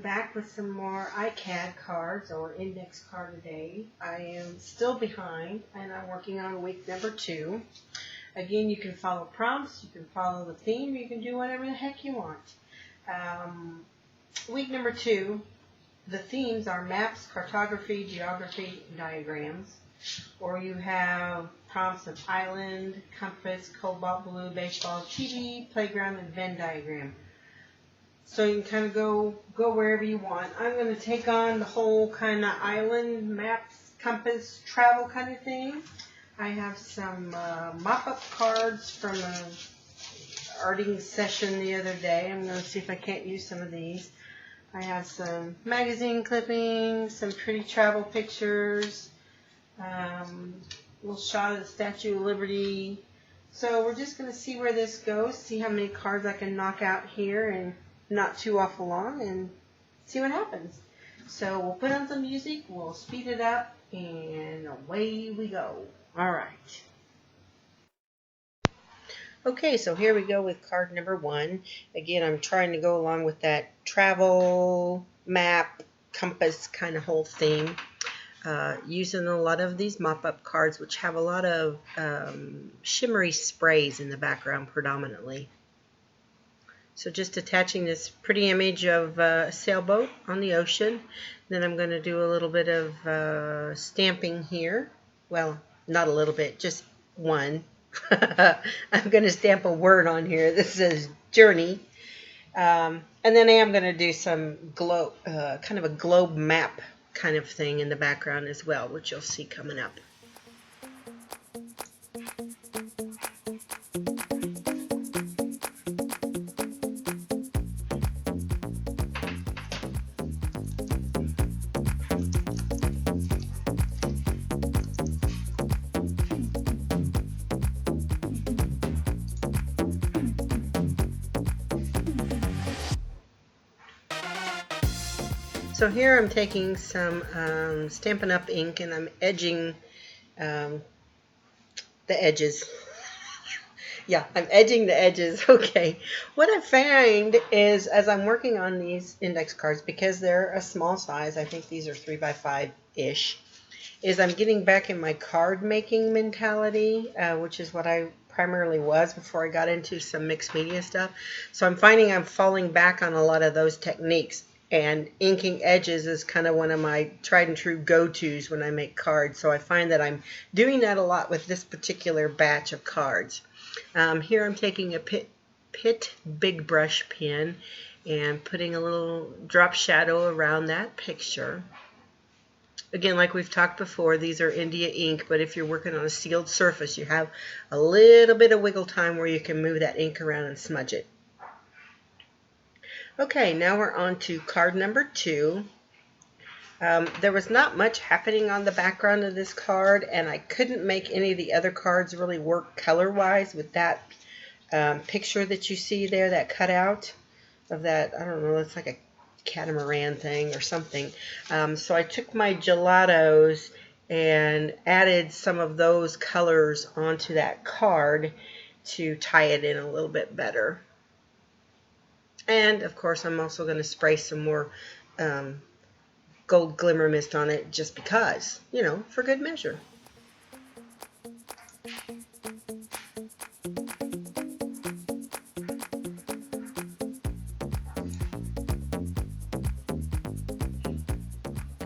back with some more ICAD cards or index card today. I am still behind and I'm working on week number 2. Again, you can follow prompts, you can follow the theme, you can do whatever the heck you want. Week number 2, the themes are maps, cartography, geography, and diagrams. Or you have prompts of island, compass, cobalt blue, baseball, TV, playground, and Venn diagram. So you can kind of go wherever you want. I'm going to take on the whole kind of island, maps, compass, travel kind of thing. I have some mop-up cards from a arting session the other day. I'm going to see if I can't use some of these. I have some magazine clippings, some pretty travel pictures, a little shot of the Statue of Liberty. So we're just going to see where this goes, see how many cards I can knock out here and not too awful long, and see what happens. So we'll put on some music, we'll speed it up, and away we go. All right. Okay, so here we go with card number 1. Again, I'm trying to go along with that travel, map, compass kind of whole theme. Using a lot of these mop-up cards, which have a lot of shimmery sprays in the background predominantly. So just attaching this pretty image of a sailboat on the ocean. Then I'm going to do a little bit of stamping here. Well, not a little bit, just one. I'm going to stamp a word on here. This says journey. And then I am going to do some kind of a globe map kind of thing in the background as well, which you'll see coming up. So here I'm taking some Stampin' Up! Ink and I'm edging the edges. Yeah, I'm edging the edges. Okay. What I find is as I'm working on these index cards, because they're a small size, I think these are 3x5-ish, is I'm getting back in my card making mentality, which is what I primarily was before I got into some mixed media stuff. So I'm finding I'm falling back on a lot of those techniques. And inking edges is kind of one of my tried and true go-tos when I make cards. So I find that I'm doing that a lot with this particular batch of cards. Here I'm taking a Pitt Big Brush pen and putting a little drop shadow around that picture. Again, like we've talked before, these are India ink, but if you're working on a sealed surface, you have a little bit of wiggle time where you can move that ink around and smudge it. Okay, now we're on to card number 2. There was not much happening on the background of this card, and I couldn't make any of the other cards really work color-wise with that picture that you see there, that cutout of that, I don't know, it's like a catamaran thing or something. So I took my gelatos and added some of those colors onto that card to tie it in a little bit better. And, of course, I'm also going to spray some more gold glimmer mist on it just because, you know, for good measure.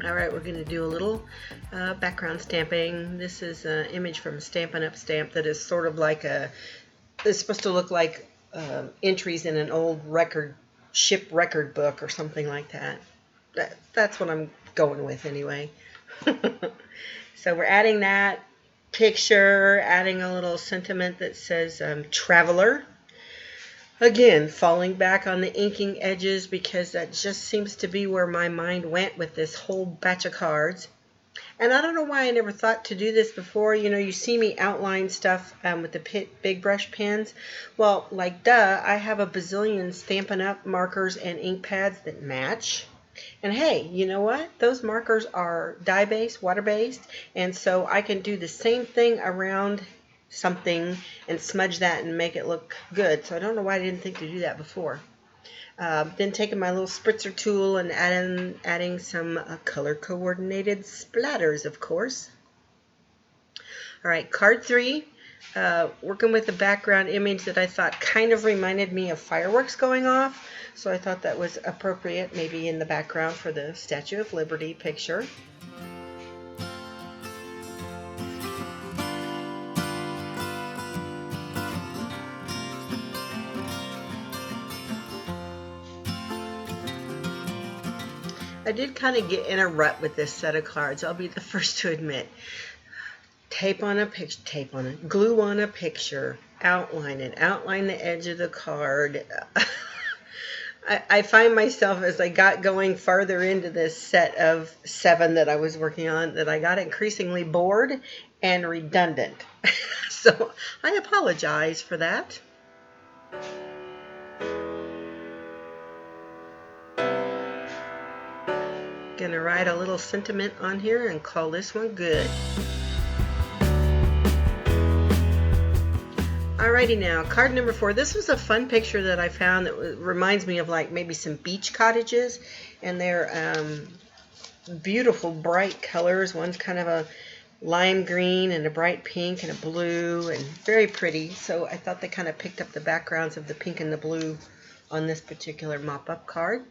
All right, we're going to do a little background stamping. This is an image from Stampin' Up! Stamp that is sort of like it's supposed to look like entries in an old ship record book or something like that. That's what I'm going with anyway. So we're adding that picture, adding a little sentiment that says traveler. Again, falling back on the inking edges because that just seems to be where my mind went with this whole batch of cards. And I don't know why I never thought to do this before. You know, you see me outline stuff with the Big Brush pens. Well, like duh, I have a bazillion Stampin' Up! Markers and ink pads that match. And hey, you know what? Those markers are dye-based, water-based, and so I can do the same thing around something and smudge that and make it look good. So I don't know why I didn't think to do that before. Then taking my little spritzer tool and adding some color coordinated splatters, of course. All right, card 3, working with a background image that I thought kind of reminded me of fireworks going off. So I thought that was appropriate, maybe in the background for the Statue of Liberty picture. I did kind of get in a rut with this set of cards, I'll be the first to admit. Glue on a picture, outline it, outline the edge of the card. I find myself, as I got going farther into this set of 7 that I was working on, that I got increasingly bored and redundant. So I apologize for that. Gonna write a little sentiment on here and call this one good. Alrighty now, card number 4. This was a fun picture that I found that reminds me of like maybe some beach cottages, and they're beautiful bright colors. One's kind of a lime green and a bright pink and a blue, and very pretty. So I thought they kind of picked up the backgrounds of the pink and the blue on this particular mop-up card.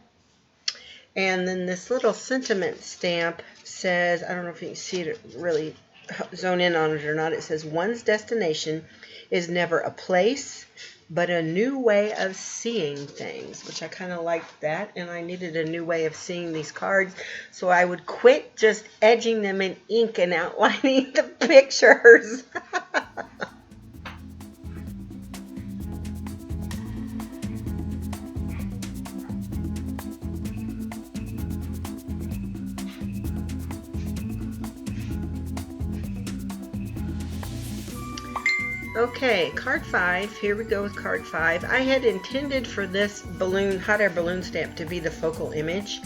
And then this little sentiment stamp says, I don't know if you can see it, really zone in on it or not. It says, one's destination is never a place, but a new way of seeing things, which I kind of liked that, and I needed a new way of seeing these cards, so I would quit just edging them in ink and outlining the pictures. Okay, card 5. Here we go with card 5. I had intended for this hot air balloon stamp to be the focal image.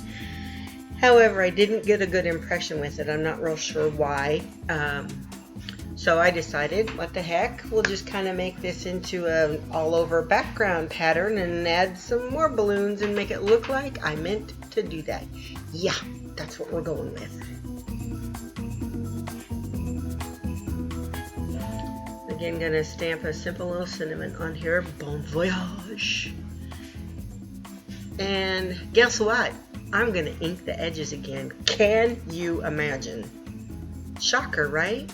However, I didn't get a good impression with it. I'm not real sure why. So I decided, what the heck, we'll just kind of make this into an all-over background pattern and add some more balloons and make it look like I meant to do that. Yeah, that's what we're going with. Again, gonna stamp a simple little sentiment on here. Bon voyage. And guess what? I'm gonna ink the edges again. Can you imagine? Shocker, right?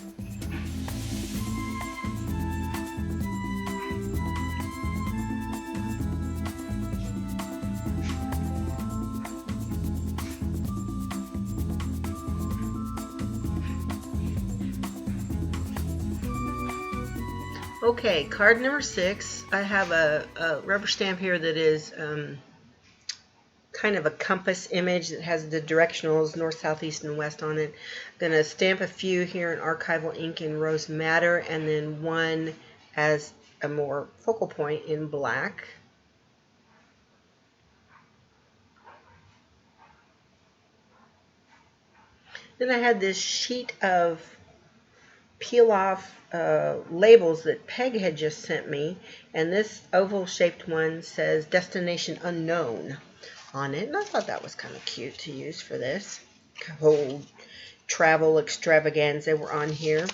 Okay, card number 6. I have a rubber stamp here that is kind of a compass image that has the directionals north, south, east, and west on it. I'm going to stamp a few here in archival ink in rose madder, and then one as a more focal point in black. Then I had this sheet of peel off labels that Peg had just sent me, and this oval shaped one says destination unknown on it, and I thought that was kind of cute to use for this whole travel extravaganza we're on here.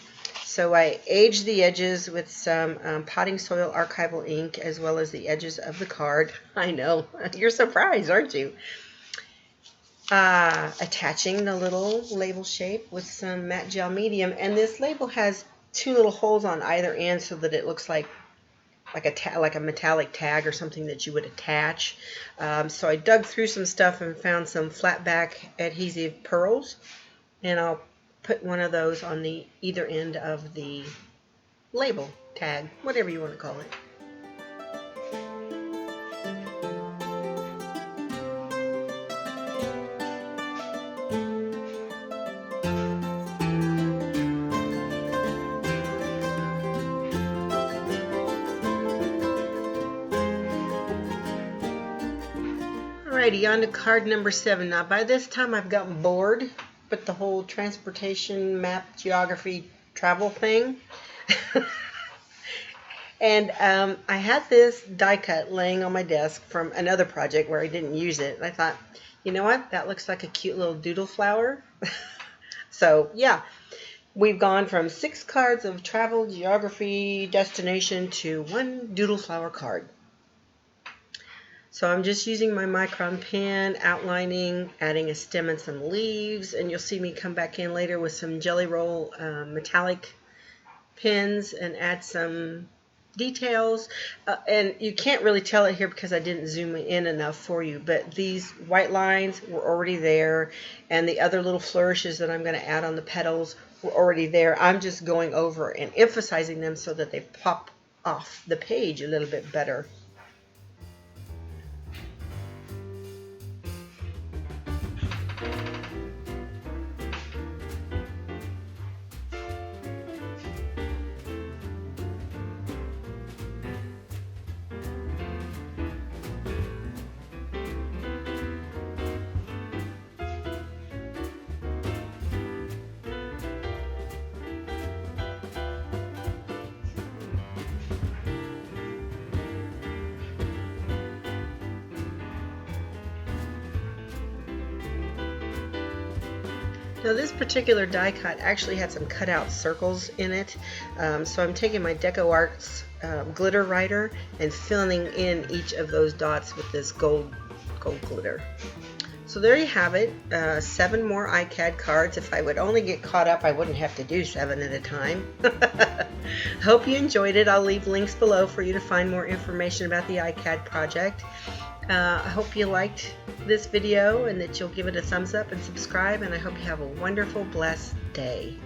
So I aged the edges with some potting soil archival ink, as well as the edges of the card. I know, you're surprised, aren't you? Attaching the little label shape with some matte gel medium, and this label has 2 little holes on either end so that it looks like a metallic tag or something that you would attach. So I dug through some stuff and found some flat back adhesive pearls, and I'll put one of those on the either end of the label tag, whatever you want to call it. Alrighty, on to card number 7. Now, by this time I've gotten bored with the whole transportation, map, geography, travel thing. And I had this die cut laying on my desk from another project where I didn't use it. And I thought, you know what? That looks like a cute little doodle flower. So, yeah, we've gone from 6 cards of travel, geography, destination to 1 doodle flower card. So I'm just using my micron pen, outlining, adding a stem and some leaves, and you'll see me come back in later with some Jelly Roll metallic pens and add some details. And you can't really tell it here because I didn't zoom in enough for you, but these white lines were already there, and the other little flourishes that I'm going to add on the petals were already there. I'm just going over and emphasizing them so that they pop off the page a little bit better. Now this particular die cut actually had some cutout circles in it, so I'm taking my Deco Arts glitter writer and filling in each of those dots with this gold glitter. So there you have it, 7 more ICAD cards. If I would only get caught up, I wouldn't have to do 7 at a time. Hope you enjoyed it. I'll leave links below for you to find more information about the ICAD project. I hope you liked this video and that you'll give it a thumbs up and subscribe, and I hope you have a wonderful, blessed day.